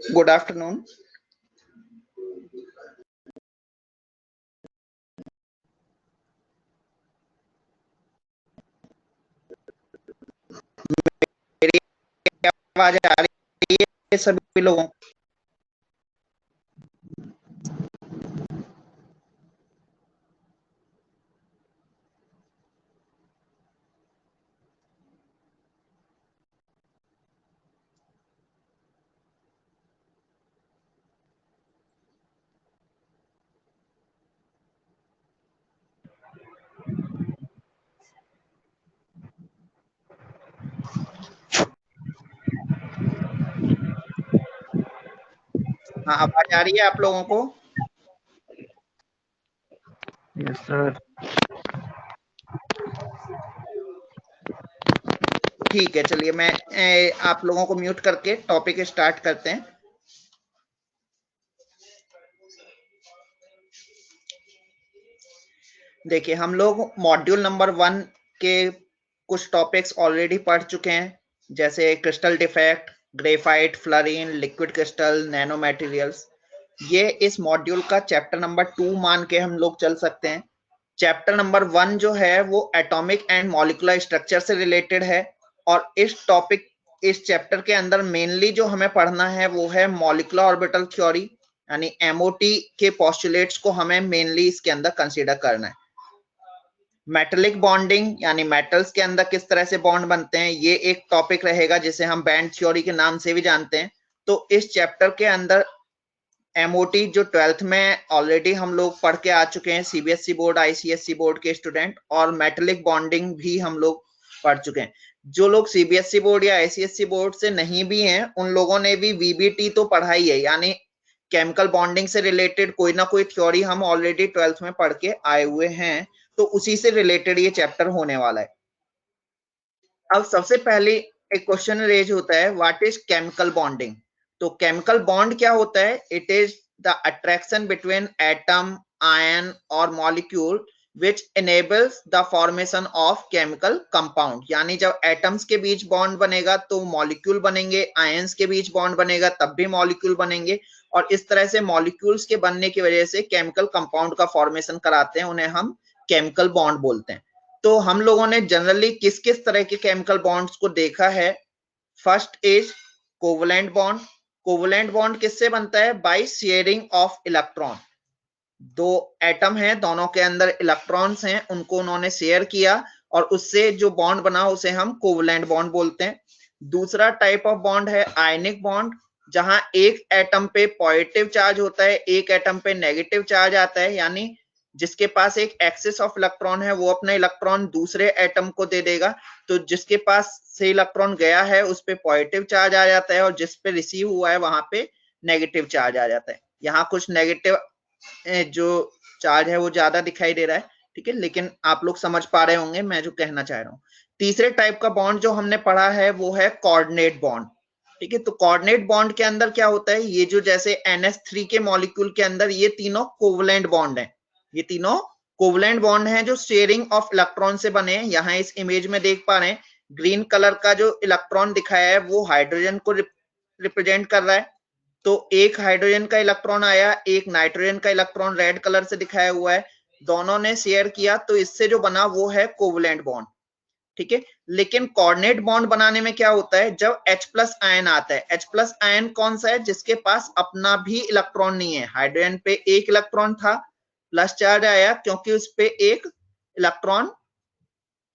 Good afternoon. मेरी आवाज आ रही है सभी लोगों? हाँ, आवाज आ रही है आप लोगों को? Yes sir. ठीक है, चलिए मैं आप लोगों को म्यूट करके टॉपिक स्टार्ट करते हैं। देखिए, हम लोग मॉड्यूल नंबर 1 के कुछ टॉपिक्स ऑलरेडी पढ़ चुके हैं, जैसे crystal defect, graphite, fluorine, liquid crystal, nano materials. ये इस मॉड्यूल का चैप्टर नंबर 2 मान के हम लोग चल सकते हैं। चैप्टर नंबर 1 जो है वो एटॉमिक एंड मॉलिक्यूलर स्ट्रक्चर से रिलेटेड है, और इस चैप्टर के अंदर मेनली जो हमें पढ़ना है वो है मॉलिक्यूलर ऑर्बिटल थ्योरी, यानी एमओटी के पोस्टुलेट्स को हमें मेनली इसके अंदर कंसीडर करना है। मेटलिक बॉन्डिंग, यानी मेटल्स के अंदर किस तरह से बॉन्ड बनते हैं, ये एक टॉपिक रहेगा जिसे हम बैंड थ्योरी के नाम से भी जानते हैं। तो इस चैप्टर के अंदर एमओटी जो 12th में ऑलरेडी हम लोग पढ़ के आ चुके हैं, सीबीएसई बोर्ड, आईसीएसई बोर्ड के स्टूडेंट, और मेटलिक बॉन्डिंग भी हम लोग पढ़ चुके हैं। जो लोग सीबीएसई बोर्ड या आईसीएसई बोर्ड से नहीं भी हैं, उन लोगों ने भी वीबीटी तो पढ़ा ही है, यानी केमिकल बॉन्डिंग से रिलेटेड कोई ना कोई थ्योरी हम ऑलरेडी 12th में पढ़ के आए हुए हैं, तो उसी से रिलेटेड ये चैप्टर होने वाला है। अब सबसे पहले एक क्वेश्चन रेज होता है, व्हाट इज केमिकल बॉन्डिंग? तो केमिकल बॉन्ड क्या होता है? It is the attraction between atom, ion और molecule which enables the formation of chemical compound। यानी जब एटम्स के बीच बॉन्ड बनेगा तो मॉलिक्यूल बनेंगे, आयंस के बीच बॉन्ड बनेगा तब भी मॉलिक्यूल बनेंगे, और इस तरह से मॉलिक्यूल्स के बनने की वजह से केमिकल कंपाउंड का फॉर्मेशन कराते हैं, उन्हें हम केमिकल बॉन्ड बोलते हैं। तो हम लोगों ने जनरली किस किस तरह के केमिकल बॉन्ड्स को देखा है? First is covalent bond. Covalent bond किससे बनता है? By sharing of electron. दो एटम हैं, दोनों के अंदर इलेक्ट्रॉन्स हैं, उनको उन्होंने शेयर किया और उससे जो बॉन्ड बना उसे हम कोवलेंट बॉन्ड बोलते हैं। दूसरा टाइप ऑफ बॉन्ड है आयनिक बॉन्ड, जहां एक एटम पे पॉजिटिव चार्ज होता है, एक एटम पे नेगेटिव चार्ज आता है, यानी जिसके पास एक एक्सेस ऑफ इलेक्ट्रॉन है वो अपना इलेक्ट्रॉन दूसरे एटम को दे देगा, तो जिसके पास से इलेक्ट्रॉन गया है उस पे पॉजिटिव चार्ज आ जाता है और जिस पे रिसीव हुआ है वहां पे नेगेटिव चार्ज आ जाता है। यहाँ कुछ नेगेटिव जो चार्ज है वो ज्यादा दिखाई दे रहा है, ठीक है, लेकिन आप लोग समझ पा रहे होंगे मैं जो कहना चाह रहा हूँ। तीसरे टाइप का बॉन्ड जो हमने पढ़ा है वो है कोऑर्डिनेट बॉन्ड, ठीक है। तो कोऑर्डिनेट बॉन्ड के अंदर क्या होता है? ये जो जैसे NH3 के मॉलिक्यूल के अंदर ये तीनों कोवलेंट बॉन्ड है, ये तीनों कोवलेंट बॉन्ड हैं जो शेयरिंग ऑफ इलेक्ट्रॉन से बने हैं। यहाँ इस इमेज में देख पा रहे हैं ग्रीन कलर का जो इलेक्ट्रॉन दिखाया है वो हाइड्रोजन को रिप्रेजेंट कर रहा है, तो एक हाइड्रोजन का इलेक्ट्रॉन आया, एक नाइट्रोजन का इलेक्ट्रॉन रेड कलर से दिखाया हुआ है, दोनों ने शेयर किया, तो इससे जो बना वो है कोवलेंट बॉन्ड, ठीक है। लेकिन कोऑर्डिनेट बॉन्ड बनाने में क्या होता है? जब H+ आयन आता है, H+ आयन कौन सा है? जिसके पास अपना भी इलेक्ट्रॉन नहीं है। हाइड्रोजन पे एक इलेक्ट्रॉन था, प्लस चार्ज आया क्योंकि उस पे एक इलेक्ट्रॉन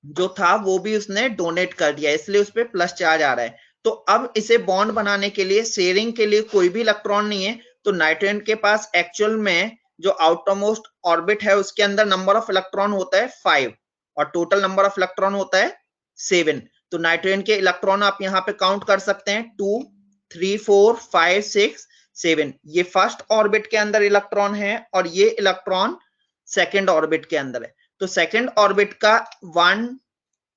जो था वो भी उसने डोनेट कर दिया, इसलिए उस पे प्लस चार्ज आ रहा है। तो अब इसे बॉन्ड बनाने के लिए, शेयरिंग के लिए कोई भी इलेक्ट्रॉन नहीं है, तो नाइट्रोजन के पास एक्चुअल में जो आउटरमोस्ट ऑर्बिट है उसके अंदर नंबर ऑफ इलेक्ट्रॉन होता है 5 और टोटल नंबर ऑफ इलेक्ट्रॉन होता है 7। तो नाइट्रोजन के इलेक्ट्रॉन आप यहाँ पे काउंट कर सकते हैं 2, 3, 4, 5, 6, 7, ये फर्स्ट ऑर्बिट के अंदर इलेक्ट्रॉन है और ये इलेक्ट्रॉन सेकंड ऑर्बिट के अंदर है। तो सेकंड ऑर्बिट का 1,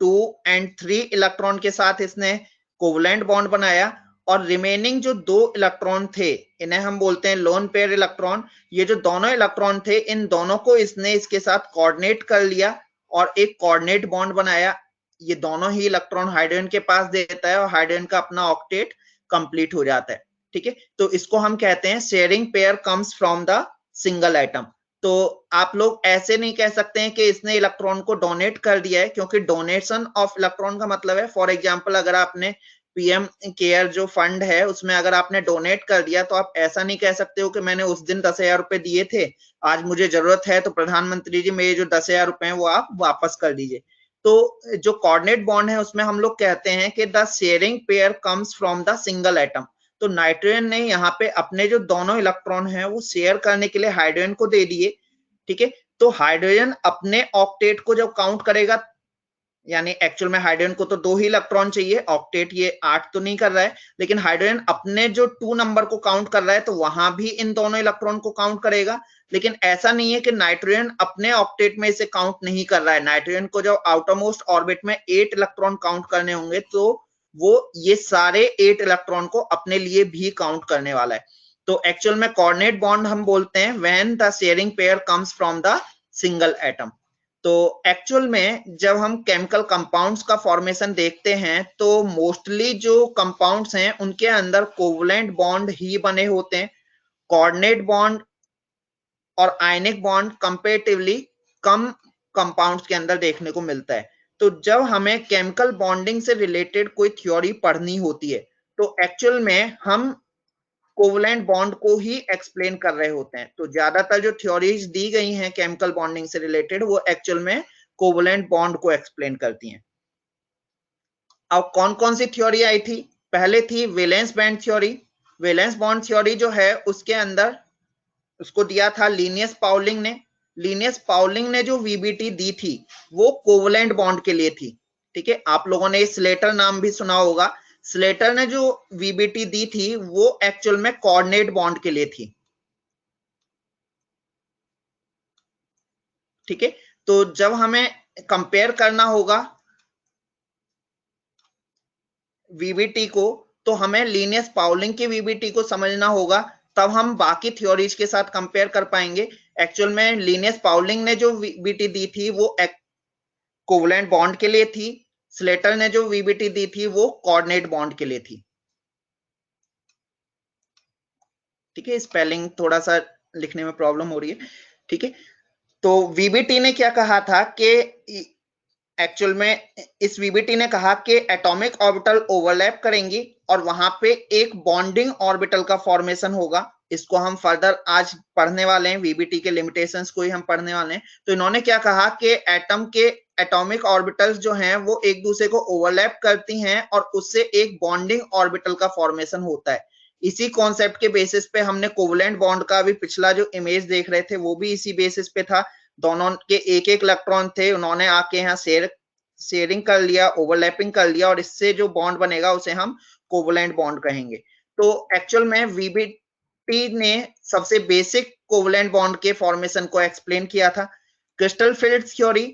2 एंड 3 इलेक्ट्रॉन के साथ इसने कोवलेंट बॉन्ड बनाया और रिमेनिंग जो 2 इलेक्ट्रॉन थे इन्हें हम बोलते हैं लोन पेयर इलेक्ट्रॉन। ये जो दोनों इलेक्ट्रॉन थे इन दोनों को इसने इसके साथ कोऑर्डिनेट कर लिया और एक कोऑर्डिनेट बॉन्ड बनाया। ये दोनों ही इलेक्ट्रॉन हाइड्रोजन के पास देता है और हाइड्रोजन का अपना ऑक्टेट कंप्लीट हो जाता है। ठीक है, तो इसको हम कहते हैं sharing pair comes from the single atom. तो आप लोग ऐसे नहीं कह सकते हैं कि इसने इलेक्ट्रॉन को डोनेट कर दिया है, क्योंकि डोनेशन ऑफ इलेक्ट्रॉन का मतलब है, फॉर एग्जांपल अगर आपने पीएम केयर जो फंड है उसमें अगर आपने डोनेट कर दिया तो आप ऐसा नहीं कह सकते हो कि मैंने उस दिन 10,000 रुपए दिए थे, आज मुझे जरूरत है तो प्रधानमंत्री जी मेरे जो 10,000 रुपए हैं वो आप वापस कर दीजिए। तो जो कोऑर्डिनेट बॉन्ड है उसमें हम लोग कहते हैं कि the sharing pair comes from the single atom. तो नाइट्रोजन ने यहाँ पे अपने जो दोनों इलेक्ट्रॉन हैं वो शेयर करने के लिए हाइड्रोजन को दे दिए। ठीक है, तो हाइड्रोजन अपने ऑक्टेट को जब काउंट करेगा, यानी एक्चुअल में हाइड्रोजन को तो 2 ही इलेक्ट्रॉन चाहिए, ऑक्टेट ये 8 तो नहीं कर रहा है, लेकिन हाइड्रोजन अपने जो 2 नंबर को काउंट कर रहा है तो वहां भी इन दोनों इलेक्ट्रॉन को काउंट करेगा। लेकिन ऐसा नहीं है कि नाइट्रोजन अपने ऑक्टेट में इसे काउंट नहीं कर रहा है। नाइट्रोजन को जब आउटरमोस्ट ऑर्बिट में 8 इलेक्ट्रॉन काउंट करने होंगे तो वो ये सारे 8 इलेक्ट्रॉन को अपने लिए भी काउंट करने वाला है। तो एक्चुअल में कोऑर्डिनेट बॉन्ड हम बोलते हैं when the sharing pair comes from the single atom. तो एक्चुअल में जब हम केमिकल कंपाउंड्स का फॉर्मेशन देखते हैं तो मोस्टली जो कंपाउंड्स हैं उनके अंदर कोवलेंट बॉन्ड ही बने होते हैं। कोऑर्डिनेट बॉन्ड और आयनिक बॉन्ड कंपैरेटिवली कम कंपाउंड्स के अंदर देखने को मिलता है। तो जब हमें केमिकल बॉन्डिंग से रिलेटेड कोई थ्योरी पढ़नी होती है तो एक्चुअल में हम कोवलेंट बॉन्ड को ही एक्सप्लेन कर रहे होते हैं। तो ज्यादातर जो थ्योरीज दी गई हैं केमिकल बॉन्डिंग से रिलेटेड वो एक्चुअल में कोवलेंट बॉन्ड को एक्सप्लेन करती हैं। अब कौन कौन सी थ्योरी आई थी? पहले थी valence band theory. Valence bond theory जो है उसके अंदर उसको दिया था लिनियस पाउलिंग ने। लिनियस पाउलिंग ने जो वीबीटी दी थी वो कोवलेंट बॉन्ड के लिए थी। ठीक है, आप लोगों ने स्लेटर नाम भी सुना होगा। स्लेटर ने जो वीबीटी दी थी वो एक्चुअल में कोऑर्डिनेट बॉन्ड के लिए थी। ठीक है, तो जब हमें कंपेयर करना होगा वीबीटी को तो हमें लिनियस पाउलिंग की वीबीटी को समझना होगा, तब हम बाकी थ्योरीज के साथ कंपेयर कर पाएंगे। एक्चुअल में लिनियस पाउलिंग ने जो वीबीटी दी थी वो कोवलेंट बॉन्ड के लिए थी। स्लेटर ने जो वीबीटी दी थी वो कोऑर्डिनेट बॉन्ड के लिए थी। ठीक है, स्पेलिंग थोड़ा सा लिखने में प्रॉब्लम हो रही है। ठीक है, तो वीबीटी ने क्या कहा था कि एक्चुअल में इस वीबीटी ने कहा कि एटॉमिक ऑर्बिटल ओवरलैप करेंगी और वहां पे एक बॉन्डिंग ऑर्बिटल का फॉर्मेशन होगा। इसको हम फर्दर आज पढ़ने वाले हैं, वीबीटी के लिमिटेशंस को ही हम पढ़ने वाले हैं। तो इन्होंने क्या कहा कि एटम के एटॉमिक ऑर्बिटल्स जो हैं वो एक दूसरे को ओवरलैप करती हैं और उससे एक बॉन्डिंग ऑर्बिटल का फॉर्मेशन होता है। इसी कॉन्सेप्ट के बेसिस पे हमने कोवलेंट बॉन्ड का भी पिछला जो इमेज देख रहे थे वो भी इसी बेसिस पे था। दोनों के एक एक इलेक्ट्रॉन थे, उन्होंने आके यहाँ शेयरिंग कर लिया, ओवरलैपिंग कर लिया और इससे जो बॉन्ड बनेगा उसे हम कोवलेंट बॉन्ड कहेंगे। तो एक्चुअल में वीबीटी ने सबसे बेसिक कोवलेंट बॉन्ड के फॉर्मेशन को एक्सप्लेन किया था। क्रिस्टल फील्ड थ्योरी,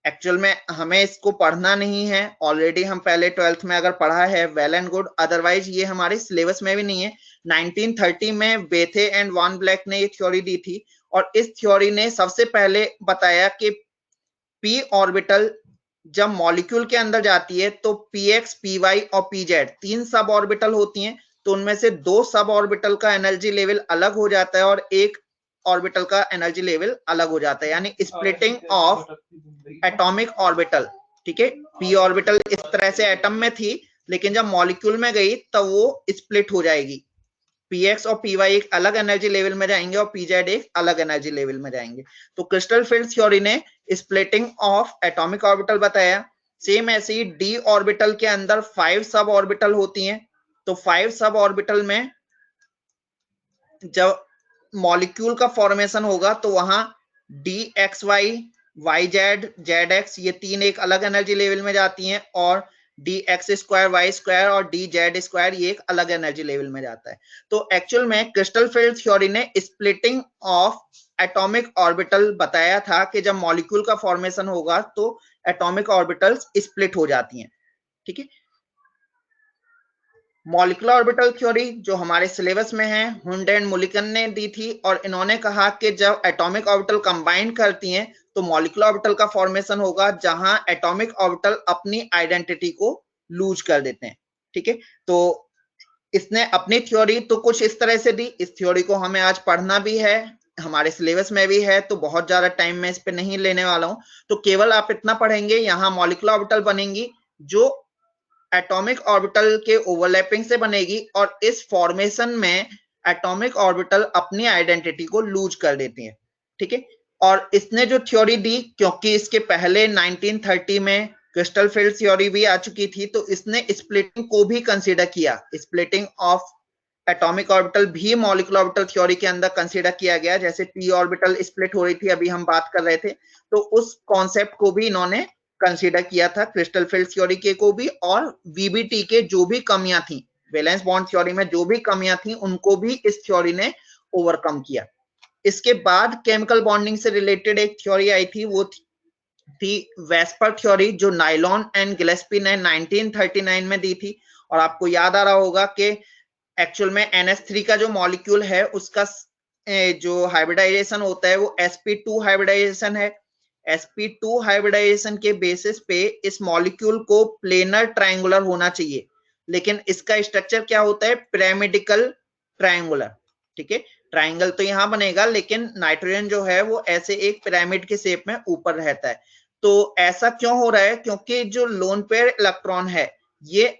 एक्चुअल में हमें इसको पढ़ना नहीं है, ऑलरेडी हम पहले 12th में अगर पढ़ा है वेल एंड गुड, अदरवाइज ये हमारे सिलेबस में भी नहीं है। 1930 में बेथे एंड वान ब्लैक ने ये थ्योरी दी थी और इस थ्योरी ने सबसे पहले बताया कि पी ऑर्बिटल जब मॉलिक्यूल के अंदर जाती है तो px, py और pz 3 सब ऑर्बिटल होती हैं। तो उनमें से 2 सब ऑर्बिटल का एनर्जी लेवल अलग हो जाता है और एक ऑर्बिटल का एनर्जी लेवल अलग हो जाता है, यानी स्प्लिटिंग ऑफ एटॉमिक ऑर्बिटल। ठीक है, p ऑर्बिटल इस तरह से एटम में थी लेकिन जब मॉलिक्यूल में गई तब वो स्प्लिट हो जाएगी। px और py एक अलग एनर्जी लेवल में जाएंगे और pz एक अलग एनर्जी लेवल में जाएंगे। तो क्रिस्टल फील्ड थ्योरी ने स्प्लिटिंग ऑफ एटॉमिक ऑर्बिटल बताया। सेम ऐसे ही d ऑर्बिटल के अंदर 5 सब ऑर्बिटल होती हैं। तो 5 सब ऑर्बिटल में जब मॉलिक्यूल का फॉर्मेशन होगा तो वहां dxy, yz, zx ये 3 एक अलग एनर्जी लेवल में जाती हैं और d x square y square और डी जेड स्क्वायर, ये एक अलग एनर्जी लेवल में जाता है। तो एक्चुअल में क्रिस्टल फील्ड थ्योरी ने स्प्लिटिंग ऑफ एटॉमिक ऑर्बिटल बताया था कि जब मॉलिक्यूल का फॉर्मेशन होगा तो एटॉमिक ऑर्बिटल्स स्प्लिट हो जाती हैं। ठीक है, मॉलिक्यूलर ऑर्बिटल थ्योरी जो हमारे सिलेबस में है, हुंड एंड मुलिकन ने दी थी, और इन्होंने कहा कि जब एटॉमिक ऑर्बिटल कंबाइन करती हैं तो मॉलिक्यूलर ऑर्बिटल का फॉर्मेशन होगा जहां एटॉमिक ऑर्बिटल अपनी आइडेंटिटी को लूज कर देते हैं। ठीक है, तो इसने अपनी थ्योरी तो कुछ इस तरह से दी। इस थ्योरी को हमें आज पढ़ना भी है, हमारे सिलेबस में भी है, तो बहुत ज्यादा टाइम मैं इस पे नहीं लेने वाला हूं। तो केवल आप इतना पढ़ेंगे, यहाँ मॉलिक्यूलर ऑर्बिटल बनेंगी जो एटॉमिक ऑर्बिटल के ओवरलैपिंग से बनेगी, और इस फॉर्मेशन में एटॉमिक ऑर्बिटल अपनी आइडेंटिटी को लूज कर देती हैं। ठीक है, और इसने जो थ्योरी दी, क्योंकि इसके पहले 1930 में क्रिस्टल फील्ड थ्योरी भी आ चुकी थी, तो इसने स्प्लिटिंग को भी कंसीडर किया। स्प्लिटिंग ऑफ एटॉमिक ऑर्बिटल भी मॉलिक्यूलर ऑर्बिटल थ्योरी के अंदर कंसीडर किया गया, जैसे पी ऑर्बिटल स्प्लिट हो रही थी, अभी हम बात कर रहे थे, तो उस कॉन्सेप्ट को भी इन्होंने कंसीडर किया था क्रिस्टल फील्ड थ्योरी के को भी, और वीबीटी के जो भी कमियां थी, वैलेंस बॉन्ड थ्योरी में जो भी कमियां थी, उनको भी इस थ्योरी ने ओवरकम किया। इसके बाद केमिकल बॉन्डिंग से रिलेटेड एक थ्योरी आई थी, वो थी वेस्पर थ्योरी, जो नाइलॉन एंड गिलेस्पी ने 1939 में दी थी। और आपको याद आ रहा होगा कि एक्चुअल में NH3 का जो मॉलिक्यूल है उसका जो हाइब्रिडाइजेशन होता है वो sp2 हाइब्रिडाइजेशन है। sp2 हाइब्रिडाइजेशन के बेसिस पे इस मॉलिक्यूल को प्लेनर ट्रायंगुलर होना चाहिए, लेकिन इसका स्ट्रक्चर क्या होता है, पिरामिडिकल ट्रायंगुलर। ठीक है, ट्रायंगल तो यहां बनेगा, लेकिन नाइट्रोजन जो है वो ऐसे एक पिरामिड के शेप में ऊपर रहता है। तो ऐसा क्यों हो रहा है, क्योंकि जो लोन पेयर इलेक्ट्रॉन है ये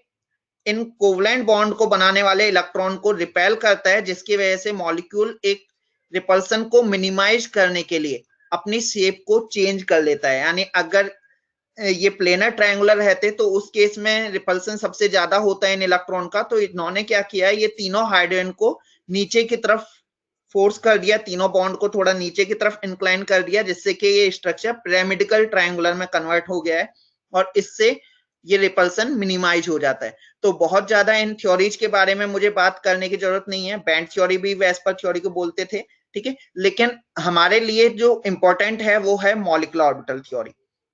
इन कोवलेंट बॉन्ड को बनाने वाले इलेक्ट्रॉन को रिपेल करता है, जिसकी वजह से मॉलिक्यूल एक रिपल्सन को मिनिमाइज करने के लिए अपनी शेप को चेंज कर लेता है। यानी अगर ये प्लेनर ट्रायंगुलर रहते तो उस केस में रिपल्सन सबसे ज्यादा होता है इन इलेक्ट्रॉन का, तो इन्होंने क्या किया, ये तीनों हाइड्रोजन को नीचे की तरफ फोर्स कर दिया, तीनों बॉन्ड को थोड़ा नीचे की तरफ इंक्लाइन कर दिया, जिससे कि ये स्ट्रक्चर पिरामिडिकल ट्रायंगुलर में कन्वर्ट हो गया है, और इससे ये रिपल्सन मिनिमाइज हो जाता है। तो बहुत ज्यादा इन थ्योरीज के बारे में मुझे बात करने की जरूरत नहीं है, बैंड थ्योरी भी वेस्पर थ्योरी को बोलते थे। ठीक है, लेकिन हमारे लिए जो इंपॉर्टेंट है वो है मॉलिक्यूलर ऑर्बिटल थ्योरी।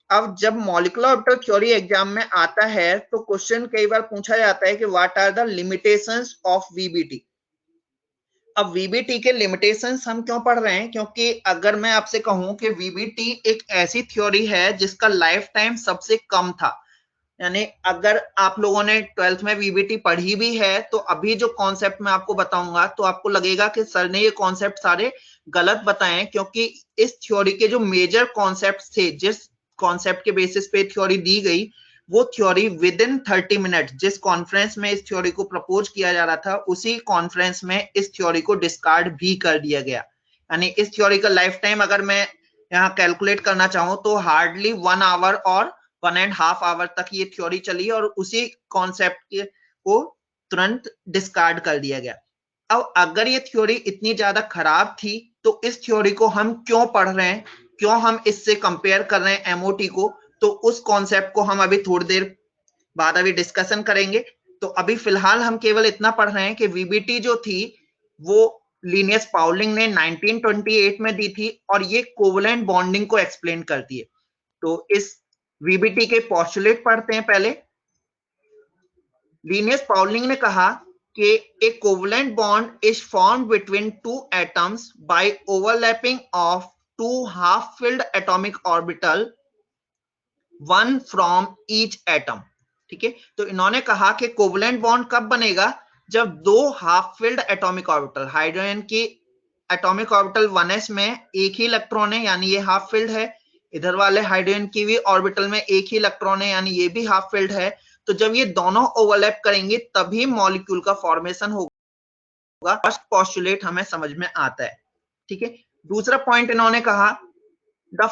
अब जब मॉलिक्यूलर ऑर्बिटल थ्योरी एग्जाम में आता है तो क्वेश्चन कई बार पूछा जाता है कि what are the limitations of VBT. अब वीबीटी के लिमिटेशंस हम क्यों पढ़ रहे हैं, क्योंकि अगर मैं आपसे कहूं कि वीबीटी एक ऐसी थ्योरी है जिसका लाइफ टाइम सबसे कम था, यानी अगर आप लोगों ने 12th में वीबीटी पढ़ी भी है तो अभी जो कॉन्सेप्ट मैं आपको बताऊंगा तो आपको लगेगा कि सर ने ये कॉन्सेप्ट सारे गलत बताए, क्योंकि इस थ्योरी के जो मेजर कॉन्सेप्ट थे, जिस कॉन्सेप्ट के बेसिस पे थ्योरी दी गई, वो थ्योरी विद इन 30 मिनट, जिस कॉन्फ्रेंस में इस थ्योरी को प्रपोज किया जा रहा था उसी कॉन्फ्रेंस में इस थ्योरी को डिस्कार्ड भी कर दिया गया। यानी इस थ्योरी का लाइफ टाइम अगर मैं यहाँ कैलकुलेट करना चाहूं तो हार्डली 1 आवर और 1.5 आवर तक ये थ्योरी चली, और उसी कॉन्सेप्ट को तुरंत डिस्कार्ड कर दिया गया। अब अगर ये थ्योरी इतनी ज्यादा खराब थी तो इस थ्योरी को हम क्यों पढ़ रहे हैं, क्यों हम इससे कंपेयर कर रहे हैं एमओटी को, तो उस कॉन्सेप्ट को हम अभी थोड़ी देर बाद अभी डिस्कशन करेंगे। तो अभी फिलहाल हम केवल इतना पढ़ रहे हैं कि वीबीटी जो थी वो लिनियस पाउलिंग ने 1928 में दी थी, और ये कोवलेंट बॉन्डिंग को एक्सप्लेन करती है। तो इस वीबीटी के पोस्टुलेट पढ़ते हैं पहले। लिनियस पाउलिंग ने कहा कि a covalent bond is formed between two atoms by overlapping of two half-filled atomic orbital, one from each atom। ठीक है, तो इन्होंने कहा कि कोवलेंट बॉन्ड कब बनेगा, जब दो half filled atomic orbital, hydrogen की एटॉमिक ऑर्बिटल 1s में एक ही इलेक्ट्रॉन है, यानी ये हाफ फिल्ड है, इधर वाले हाइड्रोजन की भी ऑर्बिटल में एक ही इलेक्ट्रॉन है, यानी ये भी हाफ फिल्ड है। तो जब ये दोनों ओवरलैप करेंगे तभी मॉलिक्यूल का फॉर्मेशन होगा। फर्स्ट पोस्टुलेट हमें समझ में आता है। ठीक है, दूसरा पॉइंट इन्होंने कहा द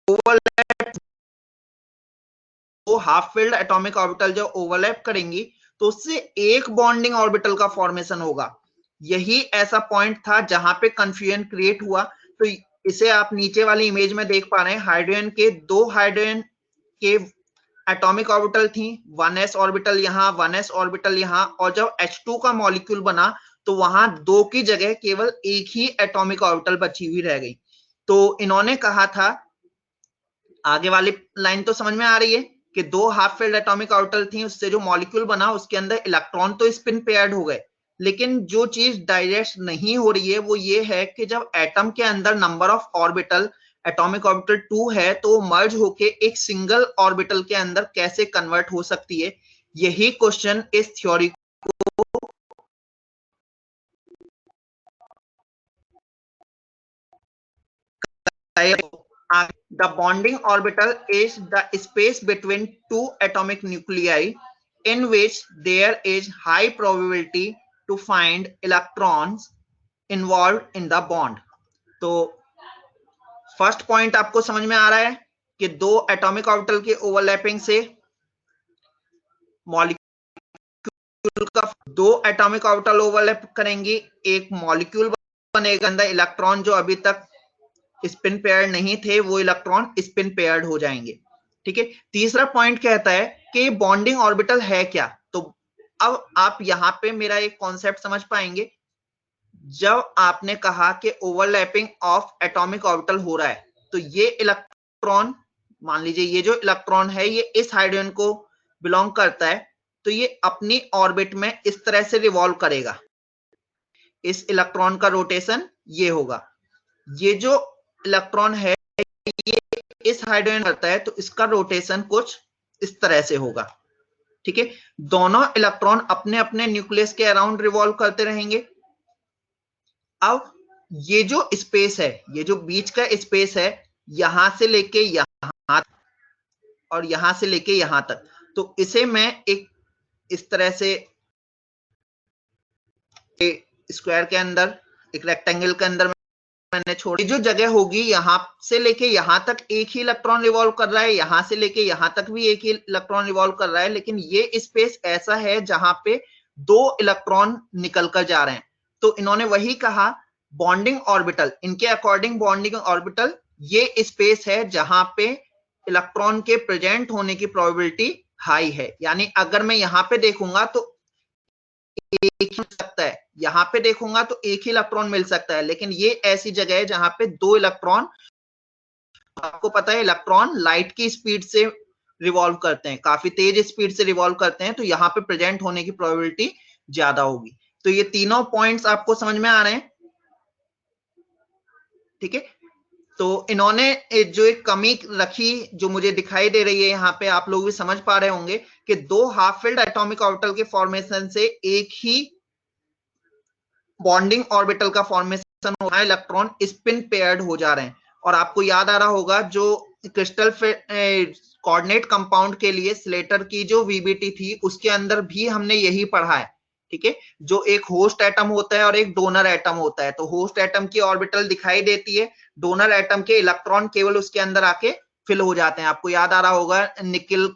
ओवरलैप, वो हाफ फिल्ड एटॉमिक ऑर्बिटल जो ओवरलैप करेंगी तो उससे एक बॉन्डिंग ऑर्बिटल का फॉर्मेशन होगा। यही ऐसा पॉइंट था जहां पे कंफ्यूजन क्रिएट हुआ। तो इसे आप नीचे वाली इमेज में देख पा रहे हैं, हाइड्रोजन के दो हाइड्रोजन के एटॉमिक ऑर्बिटल थी, 1s ऑर्बिटल यहाँ, 1s ऑर्बिटल यहाँ, और जब H2 का मॉलिक्यूल बना तो वहां दो की जगह केवल एक ही एटॉमिक ऑर्बिटल बची हुई रह गई। तो इन्होंने कहा था, आगे वाली लाइन तो समझ में आ रही है कि दो हाफ फिल्ड एटॉमिक ऑर्बिटल थी, उससे जो मॉलिक्यूल बना उसके अंदर इलेक्ट्रॉन तो स्पिन पेयर्ड हो गए, लेकिन जो चीज डाइजेस्ट नहीं हो रही है वो ये है कि जब एटम के अंदर number of orbital atomic orbital 2 है तो मर्ज होके एक सिंगल ऑर्बिटल के अंदर कैसे कन्वर्ट हो सकती है। यही क्वेश्चन इस theory the bonding orbital is the space between two atomic nuclei in which there is high probability to find electrons involved in the bond। तो फर्स्ट पॉइंट आपको समझ में आ रहा है कि दो एटॉमिक ऑर्बिटल के ओवरलैपिंग से मॉलिक्यूल का, दो एटॉमिक ऑर्बिटल ओवरलैप करेंगे, एक मॉलिक्यूल बनेगा, अंदर इलेक्ट्रॉन जो अभी तक स्पिन पेयर्ड नहीं थे वो इलेक्ट्रॉन स्पिन पेयर्ड हो जाएंगे। ठीक है, तीसरा पॉइंट कहता है कि बॉन्डिंग ऑर्बिटल है क्या। तो अब आप यहां पे मेरा एक कॉन्सेप्ट समझ पाएंगे, जब आपने कहा कि ओवरलैपिंग ऑफ एटॉमिक ऑर्बिटल हो रहा है तो ये इलेक्ट्रॉन, मान लीजिए ये जो इलेक्ट्रॉन है ये इस हाइड्रोजन को बिलोंग करता है, तो ये अपनी ऑर्बिट में इस तरह से रिवॉल्व करेगा, इस इलेक्ट्रॉन का रोटेशन ये होगा। ये जो इलेक्ट्रॉन है ये इस हाइड्रोजन करता है तो इसका रोटेशन कुछ इस तरह से होगा। ठीक है, दोनों इलेक्ट्रॉन अपने अपने न्यूक्लियस के अराउंड रिवॉल्व करते रहेंगे। अब ये जो स्पेस है, ये जो बीच का स्पेस है, यहां से लेके यहां और यहां से लेके यहां तक, तो इसे मैं एक इस तरह से स्क्वायर के अंदर, एक रेक्टेंगल के अंदर मैंने छोड़ी, जो जगह होगी यहां से लेके यहां तक एक ही इलेक्ट्रॉन रिवॉल्व कर रहा है, यहां से लेके यहां तक भी एक ही इलेक्ट्रॉन रिवॉल्व कर रहा है, लेकिन ये स्पेस ऐसा है जहां पे दो इलेक्ट्रॉन निकल कर जा रहे हैं। तो इन्होंने वही कहा, बॉन्डिंग ऑर्बिटल, इनके अकॉर्डिंग बॉन्डिंग ऑर्बिटल ये स्पेस है जहां पे इलेक्ट्रॉन के प्रेजेंट होने की प्रोबेबिलिटी हाई है। यानी अगर मैं यहां पे देखूंगा तो एक ही मिल सकता है, यहां पे देखूंगा तो एक ही इलेक्ट्रॉन मिल सकता है, लेकिन ये ऐसी जगह है जहां पे दो इलेक्ट्रॉन, आपको पता है इलेक्ट्रॉन लाइट की स्पीड से रिवॉल्व करते हैं, काफी तेज स्पीड से रिवॉल्व करते हैं, तो यहां पे प्रेजेंट होने की प्रोबेबिलिटी ज्यादा होगी। तो ये तीनों पॉइंट्स आपको समझ में आ रहे हैं। ठीक है, तो इन्होंने जो एक कमी रखी जो मुझे दिखाई दे रही है यहाँ पे, आप लोग भी समझ पा रहे होंगे कि दो हाफ फिल्ड एटॉमिक ऑर्बिटल के फॉर्मेशन से एक ही बॉन्डिंग ऑर्बिटल का फॉर्मेशन हो रहा है, इलेक्ट्रॉन स्पिन पेयर्ड हो जा रहे हैं। और आपको याद आ रहा होगा जो क्रिस्टल कोऑर्डिनेट कंपाउंड के लिए स्लेटर की जो वीबीटी थी उसके अंदर भी हमने यही पढ़ा है। ठीक है, जो एक होस्ट एटम होता है और एक डोनर एटम होता है, तो होस्ट एटम की ऑर्बिटल दिखाई देती है, डोनर एटम के इलेक्ट्रॉन केवल उसके अंदर आके फिल हो जाते हैं। आपको याद आ रहा होगा निकिल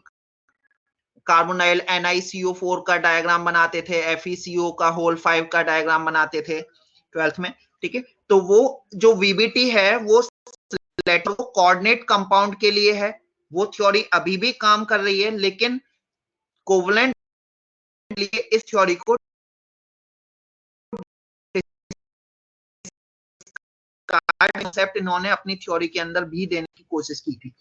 कार्बोनाइल NiCO4 का डायग्राम बनाते थे, FeCO का होल 5 का डायग्राम बनाते थे 12th में। ठीक है, तो वो जो वीबीटी है वो स्लेटर कोऑर्डिनेट कंपाउंड के लिए है, वो थ्योरी अभी भी काम कर रही है, लेकिन कोवलेंट लिए इस थ्योरी को कॉन्सेप्ट इन्होंने अपनी थ्योरी के अंदर भी देने की कोशिश की थी।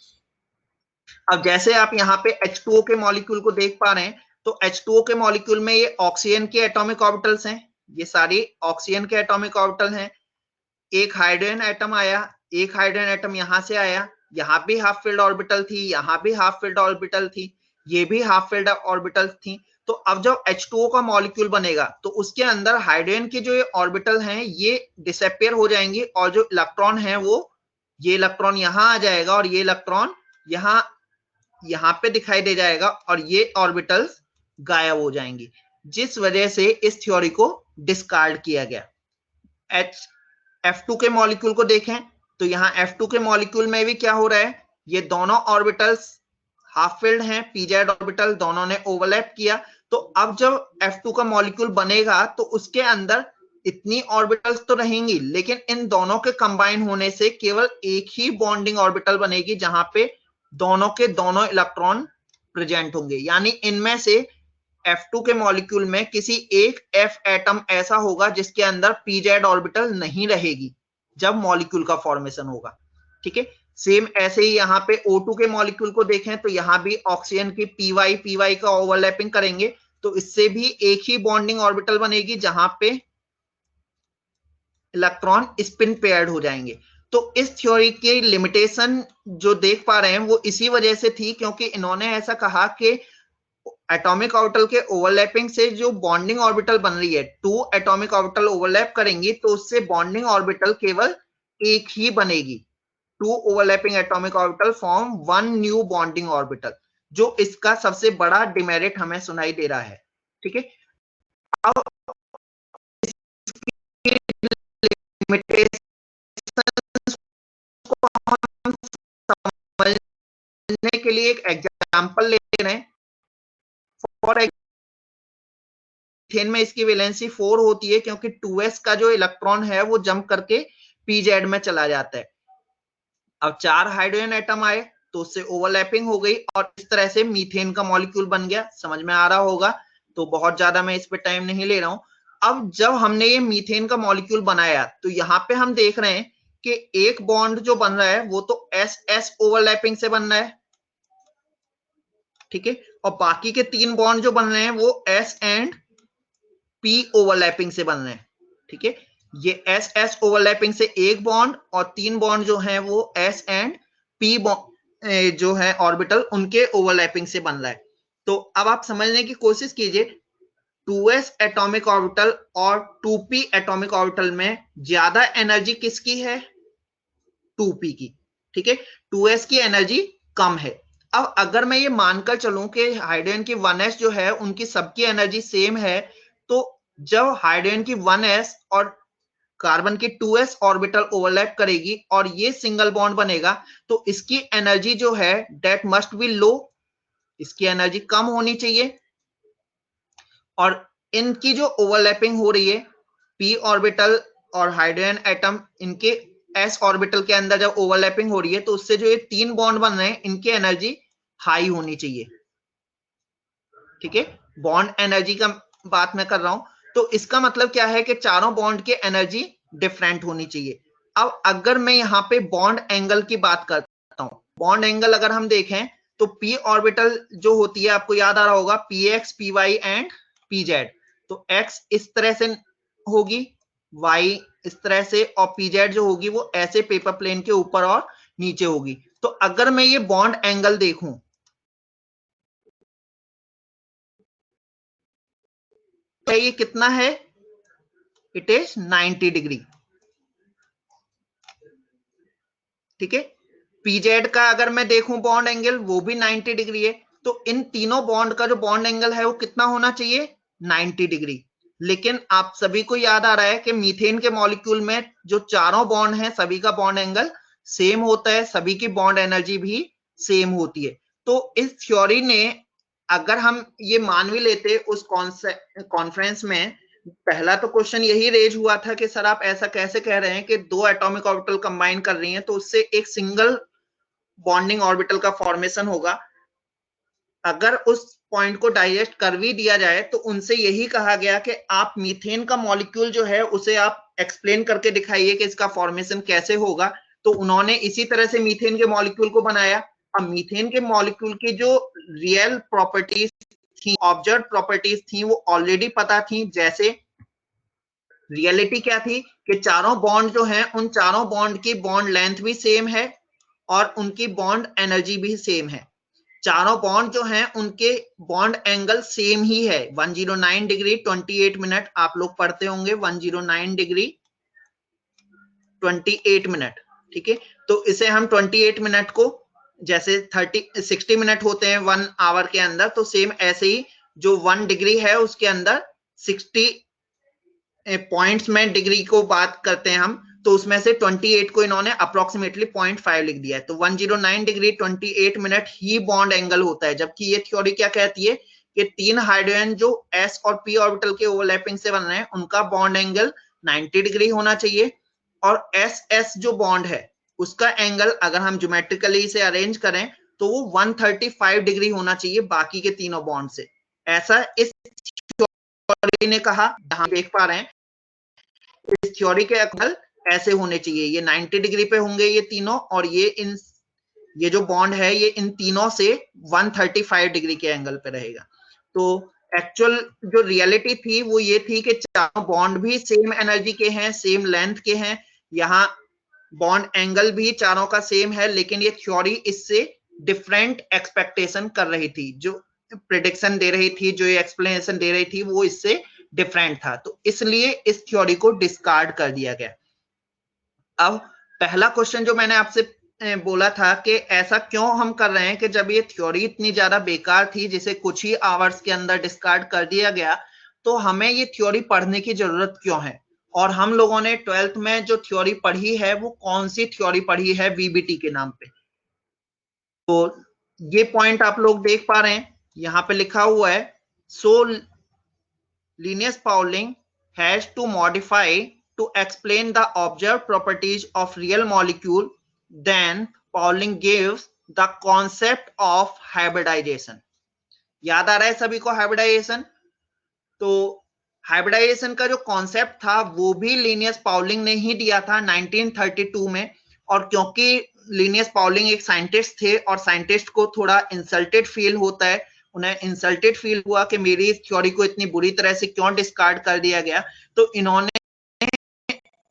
अब जैसे आप यहाँ पे H2O के मॉलिक्यूल को देख पा रहे हैं, तो H2O के मॉलिक्यूल में ये ऑक्सीजन के एटॉमिक ऑर्बिटल्स हैं, ये सारी ऑक्सीजन के एटॉमिक ऑर्बिटल हैं। एक हाइड्रोजन एटम आया, एक हाइड्रोजन एटम यहां से आया, यहां भी हाफ फिल्ड ऑर्बिटल थी, यहां भी हाफ फिल्ड ऑर्बिटल थी, ये भी हाफ फिल्ड ऑर्बिटल थी। तो अब जब H2O का मॉलिक्यूल बनेगा तो उसके अंदर हाइड्रोजन के जो ऑर्बिटल हैं ये डिसअपियर हो जाएंगे, और जो इलेक्ट्रॉन है वो, ये इलेक्ट्रॉन यहां आ जाएगा और ये इलेक्ट्रॉन यहां पे दिखाई दे जाएगा, और ये ऑर्बिटल्स गायब हो जाएंगी, जिस वजह से इस थ्योरी को डिस्कार्ड किया गया। F2 के मॉलिक्यूल को देखें तो यहाँ F2 के मॉलिक्यूल में भी क्या हो रहा है, ये दोनों ऑर्बिटल्स हाफ फिल्ड हैं, pz ऑर्बिटल दोनों ने ओवरलैप किया, तो अब जब F2 का मॉलिक्यूल बनेगा तो उसके अंदर इतनी ऑर्बिटल्स तो रहेंगी, लेकिन इन दोनों के कंबाइन होने से केवल एक ही बॉन्डिंग ऑर्बिटल बनेगी जहां पे दोनों के दोनों इलेक्ट्रॉन प्रेजेंट होंगे। यानी इनमें से F2 के मॉलिक्यूल में किसी एक F एटम ऐसा होगा जिसके अंदर pz ऑर्बिटल नहीं रहेगी जब मॉलिक्यूल का फॉर्मेशन होगा। ठीक है, सेम ऐसे ही यहाँ पे O2 के मॉलिक्यूल को देखें तो यहां भी ऑक्सीजन की py का ओवरलैपिंग करेंगे तो इससे भी एक ही बॉन्डिंग ऑर्बिटल बनेगी जहां पे इलेक्ट्रॉन स्पिन पेयर्ड हो जाएंगे। तो इस थ्योरी की लिमिटेशन जो देख पा रहे हैं वो इसी वजह से थी क्योंकि इन्होंने ऐसा कहा कि एटॉमिक ऑर्बिटल के ओवरलैपिंग से जो बॉन्डिंग ऑर्बिटल बन रही है, 2 एटॉमिक ऑर्बिटल ओवरलैप करेंगी तो उससे बॉन्डिंग ऑर्बिटल केवल एक ही बनेगी। 2 overlapping atomic orbital form 1 new bonding orbital, जो इसका सबसे बड़ा डिमेरिट हमें सुनाई दे रहा है। ठीक है, अब को हम समझने के लिए एक एग्जांपल ले रहे हैं। फॉर मीथेन में इसकी वैलेंसी 4 होती है क्योंकि 2s का जो इलेक्ट्रॉन है वो जंप करके pz में चला जाता है। अब 4 हाइड्रोजन एटम आए तो उससे ओवरलैपिंग हो गई और इस तरह से मीथेन का मॉलिक्यूल बन गया। समझ में आ रहा होगा, तो बहुत ज्यादा मैं इस पे टाइम नहीं ले रहा हूं। अब जब हमने ये मीथेन का मॉलिक्यूल बनाया तो यहाँ पे हम देख रहे हैं कि एक बॉन्ड जो बन रहा है वो तो SS ओवरलैपिंग से बन रहा है। ठीक है, और बाकी के 3 बॉन्ड जो बन रहे हैं वो S एंड P ओवरलैपिंग से बन रहे हैं। ठीक है, ये SS ओवरलैपिंग से एक बॉन्ड और 3 बॉन्ड जो हैं वो S एंड P जो है ऑर्बिटल उनके ओवरलैपिंग से बन रहा है। तो अब आप समझने की कोशिश कीजिए, 2s एटॉमिक ऑर्बिटल और 2p एटॉमिक ऑर्बिटल में ज्यादा एनर्जी किसकी है? 2p की। ठीक है, 2s की एनर्जी कम है। अब अगर मैं ये मानकर चलूं कि हाइड्रोजन की 1s जो है उनकी सबकी एनर्जी सेम है, तो जब हाइड्रोजन की 1s और कार्बन की 2s ऑर्बिटल ओवरलैप करेगी और ये सिंगल बॉन्ड बनेगा तो इसकी एनर्जी जो है डेट मस्ट बी लो, इसकी एनर्जी कम होनी चाहिए। और इनकी जो ओवरलैपिंग हो रही है p ऑर्बिटल और हाइड्रोजन एटम, इनके s ऑर्बिटल के अंदर जब ओवरलैपिंग हो रही है तो उससे जो ये 3 बॉन्ड बन रहे हैं इनकी एनर्जी हाई होनी चाहिए। ठीक है, बॉन्ड एनर्जी का बात मैं कर रहा हूं, तो इसका मतलब क्या है कि चारों बॉन्ड की एनर्जी डिफरेंट होनी चाहिए। अब अगर मैं यहाँ पे बॉन्ड एंगल की बात करता हूं, बॉन्ड एंगल अगर हम देखें तो p ऑर्बिटल जो होती है आपको याद आ रहा होगा px py एंड pz। तो x इस तरह से होगी, y इस तरह से, और pz जो होगी वो ऐसे पेपर प्लेन के ऊपर और नीचे होगी। तो अगर मैं ये बॉन्ड एंगल देखूं तो ये कितना है? It is 90 degree. ठीक है, pz का अगर मैं देखूं बॉन्ड एंगल वो भी 90 डिग्री है। तो इन तीनों बॉन्ड का जो बॉन्ड एंगल है वो कितना होना चाहिए? 90 डिग्री। लेकिन आप सभी को याद आ रहा है कि मीथेन के मॉलिक्यूल में जो चारों बॉन्ड हैं सभी का बॉन्ड एंगल सेम होता है, सभी की बॉन्ड एनर्जी भी सेम होती है। तो इस थ्योरी ने, अगर हम ये मान भी लेते उस कॉन्फ्रेंस में, पहला तो क्वेश्चन यही रेज हुआ था कि सर आप ऐसा कैसे कह रहे हैं कि 2 एटॉमिक ऑर्बिटल कंबाइन कर रही हैं तो उससे एक सिंगल बॉन्डिंग ऑर्बिटल का फॉर्मेशन होगा। अगर उस पॉइंट को डाइजेस्ट कर भी दिया जाए तो उनसे यही कहा गया कि आप मीथेन का मॉलिक्यूल जो है उसे आप एक्सप्लेन करके दिखाइए कि इसका फॉर्मेशन कैसे होगा। तो उन्होंने इसी तरह से मीथेन के मॉलिक्यूल को बनाया। अब मीथेन के मॉलिक्यूल की जो रियल प्रॉपर्टीज थी, ऑब्जर्व प्रॉपर्टीज थी, वो ऑलरेडी पता थी। जैसे रियलिटी क्या थी कि चारों बॉन्ड जो हैं उन चारों बॉन्ड की बॉन्ड लेंथ भी सेम है और उनकी बॉन्ड एनर्जी भी सेम है। चारों बॉन्ड जो हैं उनके बॉन्ड एंगल सेम ही है, 109 डिग्री 28 मिनट। आप लोग पढ़ते होंगे 109 डिग्री 28 मिनट। ठीक है, तो इसे हम 28 मिनट को, जैसे 60 मिनट होते हैं 1 आवर के अंदर, तो सेम ऐसे ही जो 1 डिग्री है उसके अंदर 60 पॉइंट्स में डिग्री को बात करते हैं हम, तो उसमें से 28 को इन्होंने अप्रोक्सीमेटली 0.5 लिख दिया है। तो 109 डिग्री 28 मिनट ही बॉन्ड एंगल होता है। जबकि ये थ्योरी क्या कहती है कि 3 हाइड्रोजन जो s और p ऑर्बिटल के ओवरलैपिंग से बन रहे हैं उनका बॉन्ड एंगल 90 डिग्री होना चाहिए, और s जो बॉन्ड है उसका एंगल अगर हम ज्योमेट्रिकली इसे अरेंज करें तो वो 135 डिग्री होना चाहिए बाकी के तीनों बॉन्ड से। ऐसा इस थ्योरी ने कहा, जहां देख पा रहे हैं इस थ्योरी के एंगल ऐसे होने चाहिए, ये 90 डिग्री पे होंगे ये तीनों, और ये जो बॉन्ड है ये इन तीनों से 135 डिग्री के एंगल पे रहेगा। तो एक्चुअल जो रियलिटी थी वो ये थी कि चारों बॉन्ड भी सेम एनर्जी के हैं, सेम लेंथ के हैं, यहाँ बॉन्ड एंगल भी चारों का सेम है, लेकिन ये थ्योरी इससे डिफरेंट एक्सपेक्टेशन कर रही थी, जो प्रिडिक्शन दे रही थी, जो ये एक्सप्लेनेशन दे रही थी वो इससे डिफरेंट था, तो इसलिए इस थ्योरी को डिस्कार्ड कर दिया गया। अब पहला क्वेश्चन जो मैंने आपसे बोला था कि ऐसा क्यों हम कर रहे हैं कि जब ये थ्योरी इतनी ज्यादा बेकार थी जिसे कुछ ही आवर्स के अंदर डिस्कार्ड कर दिया गया, तो हमें ये थ्योरी पढ़ने की जरूरत क्यों है, और हम लोगों ने 12th में जो थ्योरी पढ़ी है वो कौन सी थ्योरी पढ़ी है वीबीटी के नाम पे। तो ये पॉइंट आप लोग देख पा रहे हैं, यहां पे लिखा हुआ है, सो Linus Pauling has to modify to explain the observed properties of real molecule, then Pauling gives the concept of hybridization. याद आ रहा है सभी को हाइब्रिडाइजेशन? तो हाइब्रिडाइजेशन का जो कॉन्सेप्ट था वो भी लिनियस पाउलिंग ने ही दिया था 1932 में, और क्योंकि लिनियस पाउलिंग एक साइंटिस्ट थे और साइंटिस्ट को थोड़ा इंसल्टेड फील होता है, उन्हें इंसल्टेड फील हुआ कि मेरी इस थ्योरी को इतनी बुरी तरह से क्यों डिस्कार्ड कर दिया गया, तो इन्होंने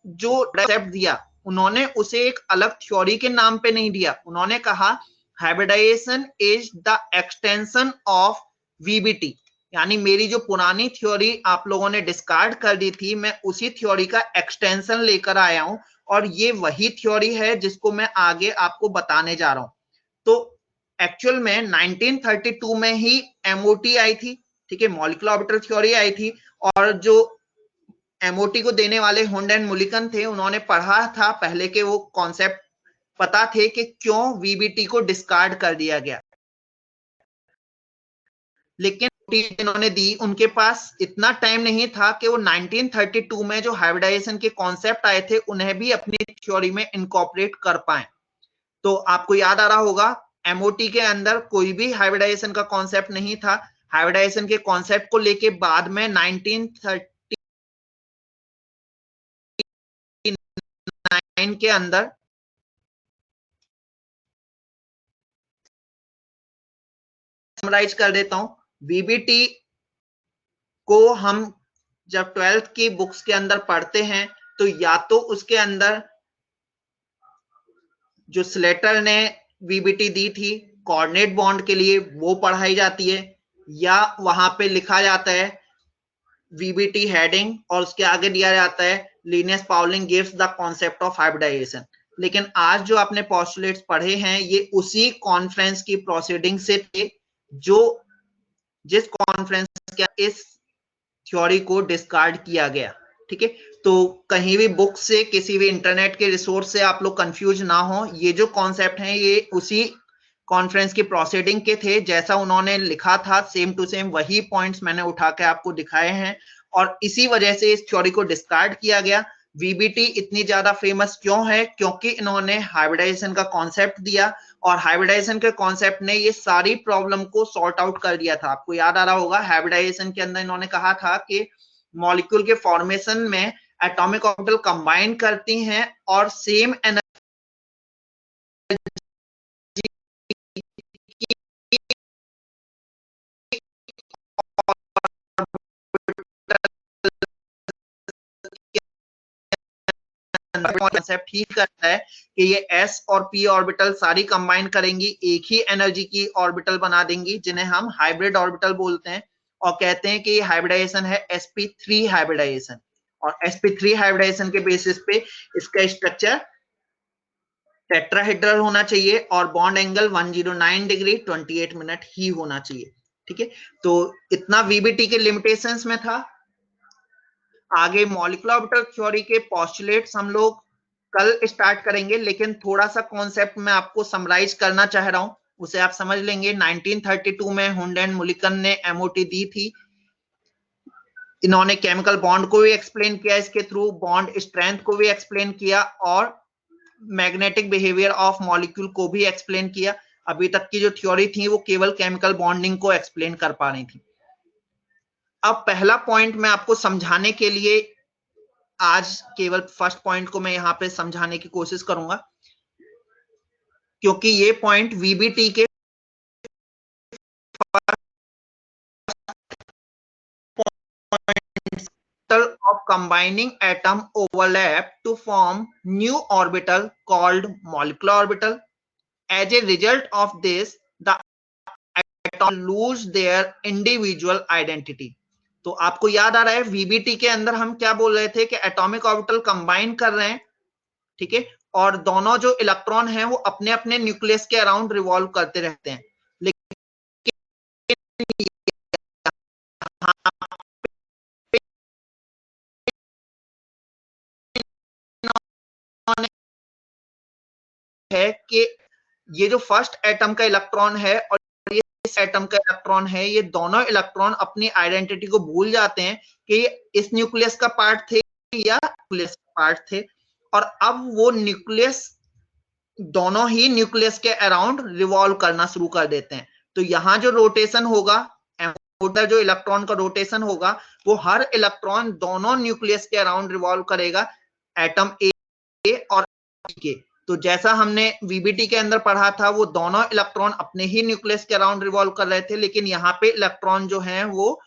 जो कॉन्सेप्ट दिया उन्होंने उसे एक अलग थ्योरी के नाम पे नहीं दिया, उन्होंने कहा hybridization is the extension of VBT, यानी मेरी जो पुरानी थ्योरी आप लोगों ने डिस्कार्ड कर दी थी, मैं उसी थ्योरी का एक्सटेंशन लेकर आया हूं, और ये वही थ्योरी है जिसको मैं आगे आपको बताने जा रहा हूं। तो एक्चुअल में 1932 में ही एमओटी आई थी, ठीक है, मॉलिक्यूलर ऑर्बिटल थ्योरी आई थी, और जो एमओटी को देने वाले हुंड एंड मुलिकन थे उन्होंने पढ़ा था पहले के वो कॉन्सेप्ट पता थे कि क्यों वीबीटी को डिस्कार्ड कर दिया गया, लेकिन इन्होंने दी, उनके पास इतना टाइम नहीं था कि वो 1932 में जो हाइब्रिडाइजेशन के कॉन्सेप्ट आए थे उन्हें भी अपनी थ्योरी में इनकॉर्पोरेट कर पाए। तो आपको याद आ रहा होगा एमओटी के अंदर कोई भी हाइब्रिडाइजेशन का कॉन्सेप्ट नहीं था, हाइब्रिडाइजेशन के कॉन्सेप्ट को लेके बाद में 1939 के अंदर समराइज कर देता हूं, वीबीटी को हम जब 12th की बुक्स के अंदर पढ़ते हैं तो या तो उसके अंदर जो स्लेटर ने वीबीटी दी थी कोऑर्डिनेट बॉन्ड के लिए वो पढ़ाई जाती है, या वहां पे लिखा जाता है वीबीटी हेडिंग और उसके आगे दिया जाता है Linus Pauling gives the concept of hybridization. लेकिन आज जो आपने पोस्टुलेट्स पढ़े हैं ये उसी कॉन्फ्रेंस की प्रोसीडिंग से थे जो जिस कॉन्फ्रेंस के इस थ्योरी को डिस्कार्ड किया गया, ठीक है। तो कहीं भी बुक से किसी भी इंटरनेट के रिसोर्स से आप लोग कंफ्यूज ना हो, ये जो कॉन्सेप्ट हैं ये उसी कॉन्फ्रेंस की प्रोसीडिंग के थे, जैसा उन्होंने लिखा था सेम टू सेम वही पॉइंट्स मैंने उठा के आपको दिखाए हैं, और इसी वजह से इस थ्योरी को डिस्कार्ड किया गया। वीबीटी इतनी ज्यादा फेमस क्यों है? क्योंकि इन्होंने हाइब्रिडाइजेशन का कॉन्सेप्ट दिया, और हाइब्रिडाइजेशन के कॉन्सेप्ट ने ये सारी प्रॉब्लम को सॉर्ट आउट कर दिया था। आपको याद आ रहा होगा हाइब्रिडाइजेशन के अंदर इन्होंने कहा था कि मॉलिक्यूल के फॉर्मेशन में एटॉमिक ऑर्बिटल कंबाइन करती हैं और सेम एनर्जी कॉन्सेप्ट ही करता है कि ये s और p ऑर्बिटल सारी कंबाइन करेंगी, एक ही एनर्जी की ऑर्बिटल बना देंगी, जिन्हें हम हाइब्रिड ऑर्बिटल बोलते हैं, और कहते हैं कि ये हाइब्रिडाइजेशन है sp3 हाइब्रिडाइजेशन, और sp3 हाइब्रिडाइजेशन के बेसिस पे इसका स्ट्रक्चर टेट्राहेड्रल होना चाहिए और बॉन्ड एंगल 109 डिग्री 28 मिनट ही होना चाहिए, ठीक है। तो इतना वीबीटी के लिमिटेशंस में था। आगे मॉलिक्यूलर ऑर्बिटल थ्योरी के पोस्टुलेट्स हम लोग कल स्टार्ट करेंगे, लेकिन थोड़ा सा कॉन्सेप्ट मैं आपको समराइज करना चाह रहा हूं, उसे आप समझ लेंगे। 1932 में हुंड एंड मुलिकन ने MOT दी थी। इन्होंने केमिकल बॉन्ड को भी एक्सप्लेन किया, इसके थ्रू बॉन्ड स्ट्रेंथ को भी एक्सप्लेन किया और मैग्नेटिक बिहेवियर ऑफ मॉलिक्यूल को भी एक्सप्लेन किया। अभी तक की जो थ्योरी थी वो केवल केमिकल बॉन्डिंग को एक्सप्लेन कर पा रही थी। अब पहला पॉइंट मैं आपको समझाने के लिए आज केवल फर्स्ट पॉइंट को मैं यहां पे समझाने की कोशिश करूंगा, क्योंकि ये पॉइंट VBT के of combining atom overlap to form new orbital called molecular orbital. As a result of this, the atom lose their individual identity. तो आपको याद आ रहा है VBT के अंदर हम क्या बोल रहे थे कि एटॉमिक ऑर्बिटल कंबाइन कर रहे हैं, ठीक है, और दोनों जो इलेक्ट्रॉन हैं वो अपने अपने न्यूक्लियस के अराउंड रिवॉल्व करते रहते हैं। है कि ये जो फर्स्ट एटम का इलेक्ट्रॉन है और ये इस एटम का इलेक्ट्रॉन है, ये दोनों इलेक्ट्रॉन अपनी आइडेंटिटी को भूल जाते हैं कि ये इस न्यूक्लियस का पार्ट थे या न्यूक्लियस का पार्ट थे, और अब वो न्यूक्लियस दोनों ही न्यूक्लियस के अराउंड रिवॉल्व करना शुरू कर देते हैं। तो यहां जो रोटेशन होगा, जो इलेक्ट्रॉन का रोटेशन होगा, वो हर इलेक्ट्रॉन दोनों न्यूक्लियस के अराउंड रिवॉल्व करेगा, एटम ए और बी के। तो जैसा हमने VBT के अंदर पढ़ा था, वो दोनों इलेक्ट्रॉन अपने ही न्यूक्लियस के अराउंड रिवॉल्व कर रहे थे, लेकिन यहाँ पे इलेक्ट्रॉन जो हैं वो